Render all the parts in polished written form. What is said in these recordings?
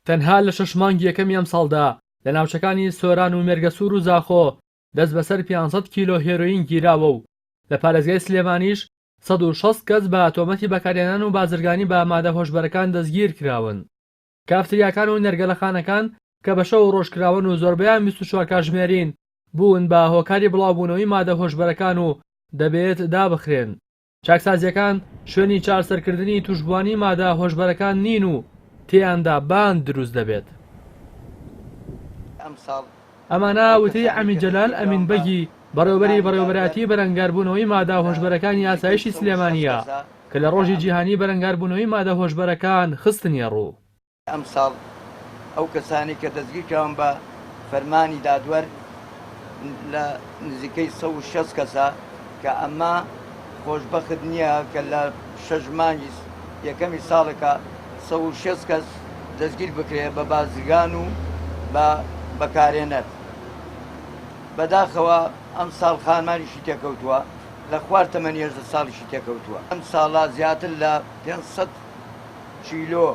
تەنها لە 6 مانگی یەکەمی ئەم ساڵدا لە ناوچەکانی سۆران و مێرگەسوور و زاخۆ دەست بەسەر 500 کیلۆ هێرۆین گیراوە و لە پارێزگای سلێمانیش 160 کەس بە تۆمەتی بەکارهێنان و بازرگانی بە مادە هۆشبەرەکان دەستگیر کراون. کافتریاکان و نەرگەلەخانەکان کە بە شەو ڕۆژکراون و زۆربەیان 24 کاتژمێرین بوون بە هۆکاری بڵاوبوونەوەی مادە هۆشبەرەکان و دەبێت دابخرێن. چاکسازیەکان شوێنی چارەسەرکردنی توشبوانی مادە هۆشبەرەکان نین و تێیاندا باند دروست دەبێت. ئەمانە وتەی عەمی جەلال ئەمین بەگی بەڕێوەبەری بەڕێوەبەراتی بەرەنگاربوونەوەی مادە هۆشبەرەکانی ئاسایشی سلێمانیە کە لە ڕۆژی جیهانی بەرەنگاربوونەوەی مادە هۆشبەرەکان خستنیە ڕوو. ئەم ساڵ ئەو کەسانی کە دەستگیر کراون بە فەرمانی دادوەر لە نزیکەی 160 کەسە کە ئەمە خۆشبەخت نییە کە لە 6 مانگی یەکەمی ساڵێکە 160 کەس دەستگیر بکرێت بە بازرگان و بە بەکارهێنەر. بەداخەوە ئەم ساڵ خانمانیشی تێکەوتووە لە خوار تەمەنی 18 ساڵیشی تێکەوتووە. ئەم ساڵا زیاتر لە 500 کیلۆ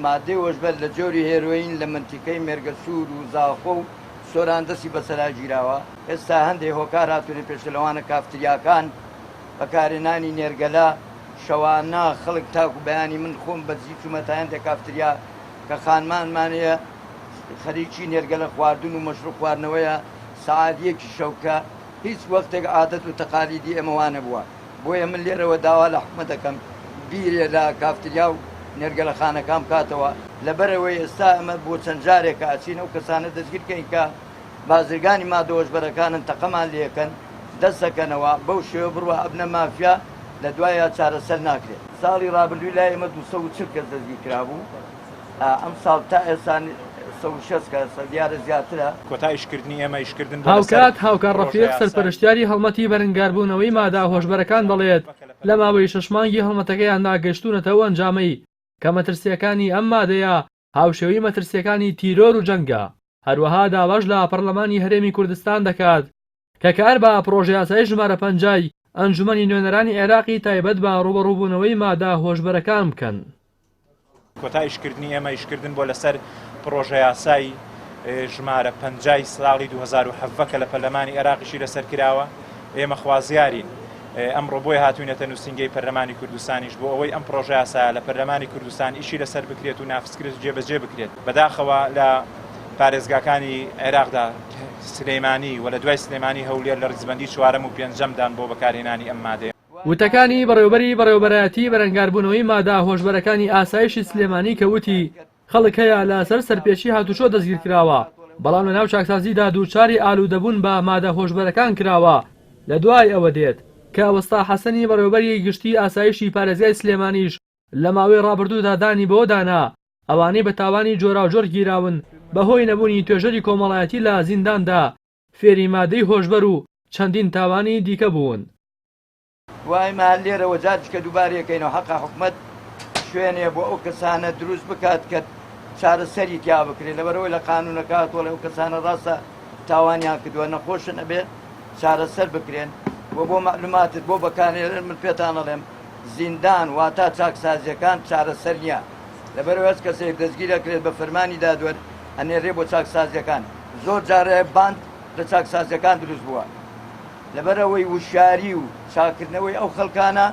مادەی هۆشبەر لە جۆری هێرۆین لە منتیقەی مێرگەسوور و زاخۆ و سۆران دەستی بەسەرا گیراوە. ئێستا هەندێک هۆکار هاتوونە پێشلەوانە کافتریاکان بەکارهێنانی نێرگەلە شەوانە خەڵک تاکو بەیانی من خۆم بەرزی چوومەتە هەندێک کافتریا کە خانمانمانەیە خەریکی نێرگەلە خواردن و مەشروب خواردنەوەیە سەعاتیەکی شەوکە هیچ وەختێک عادەت و تەقالیدی ئێمەوانە بووە. بۆیە من لێرەوە داوا لە حکومەت دەکەم بیرێ لە کافتریا و نێرگەلەخانەکان بکاتەوە لەبەرەوەی ئێستا ئەمە بۆ چەند جارێکە ئەچین ئەو کەسانە دەستگیرکەین کە بازرگانی مادە هۆشبەرەکانن تەقەمان لێکەن دەست دەکەنەوە بەو شێوە بڕوە ئەبنە مافیا لە دوایە چارەسەر ناکرێت. ساڵی ڕابردووی لای ئێمە 240 کەس دەستگیر کرابوو. ئەم ساڵ تا ئێستا 160 کەس دیارە زیاترە. کۆتایشکردنی ئێمە ئیشکردن هاوکات هاوکار ڕەفیق سەرپەرشتیاری هەڵمەتی بەرەنگاربوونەوەی مادە هۆشبەرەکان دەڵێت لە ماوەی 6 مانگی هەڵمەتەکەیان ناگەشتونەتەوە ئەنجامەی کە مەترسیەکانی ئەم مادەیە هاوشێوەی مەترسیەکانی تیرۆر و جەنگە. هەروەها داواش لە پەرلەمانی هەرێمی کوردستان دەکات کە کار بە پرۆژەی یاسایی ژمارە 5 ئەنجومەنی نوێنەرانی عێراقی تایبەت بە ڕوبەڕووبوونەوەی مادە هۆشبەرەکان بکەن. کۆتایشکردنی ئێمە ئیشکردن بۆ لەسەر پرۆژە یاسایی ژمارە 5 ساڵی 2017 کە لە پەرلەمانی عێراقیشی لەسەر کراوە. ئێمە خوازیارین ئەمڕۆ بۆی هاتوونەتە نووسینگەی پەرلەمانی کوردستانیش بۆ ئەوەی ئەم پرۆژە یاسایە لە پەرلەمانی کوردستان ئیشی لەسەر بکرێت و نافسکرێت و جێبەجێ بکرێت. بەداخەوە لە پارێزگاکانی عێراقدا سلێمانی و لە دوای سلێمانی هەولێر لە ڕیزبەندی 4ەم و 5ەمدان بۆ بەکارهێنانی ئەم مادەیە. وتەکانی بەڕێوەبەری بەڕێوەبەرایەتی بەرەنگاربوونەوەی مادە هۆشبەرەکانی ئاسایشی سلێمانی کە وتی خەڵک هەیە لەسەر سەرپێچی هاتوچۆ دەستگیر کراوە بەڵام لە ناو چاکسازیدا دووچاری ئالوودەبوون بە مادە هۆشبەرەکان کراوە. لە دوای ئەوە دێت کە وەستا حەسەنی بەڕێوەبەری گشتی ئاسایشی پارێزگای سلێمانیش لە ماوەی ڕابردوودا دانی بۆ دانا ئەوانەی بە تاوانی جۆراوجۆر گیراون بەهۆی نەبوونی توێژەری کۆمەڵایەتی لە زینداندا فێری مادەی هۆشبەر و چەندین تاوانی دیکە بوون. وایمان لێرەوە جارچکە دووبارەکەینەوە حەقا حکومەت شوێنێ بۆ ئەو کەسانە دروست بکات کە چارەسەری تیا بکرێت لەبەرەوەی لە قانونەکە تۆڵێ ئەو کەسانە ڕاستە تاوانیان کردووە نەخۆشن ئەبێت چارەسەر بکرێن بۆ معلوماتت بۆ بەکارهێنەر من پێتان ئەڵێم زیندان واتە چاکسازیەکان چارەسەر نییە لەبەرەوە هەست کەسێک دەستگیر دەکرێت بە فەرمانی دادوەر ئەنێڕێ بۆ چاکسازیەکان زۆر جارێ باند لە چاکسازیەکان دروست بووە لەبەرەوەی وشاری و چاکردنەوەی ئەو خەڵکانە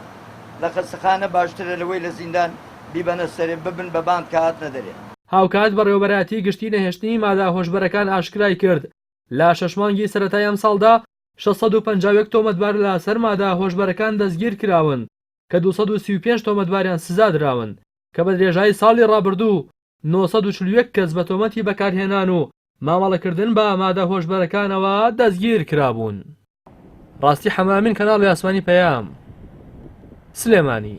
لە خەستەخانە باشترە لەوەی لە زیندان بیبەنە سەرێ ببن بە باند کە هات نەدەرێت. هاوکات بەڕێوەبەراتی گشتی نەهێشتنی مادە هۆشبەرەکان ئاشکرای کرد لە 6 مانگی سەرەتای ئەم ساڵدا 651 تۆمەتبار لە سەر مادە هۆشبەرەکان دەستگیر کراون کە 235 تۆمەتباریان سزا دراون کە بە درێژایی ساڵی ڕابردوو 941 کەس بە تۆمەتی بەکارهێنان و مامەڵەکردن بە مادە هۆشبەرەکانەوە دەستگیر کرابوون. ڕاستی حەمامین کەناڵی ئاسمانی پەیام سلێمانی.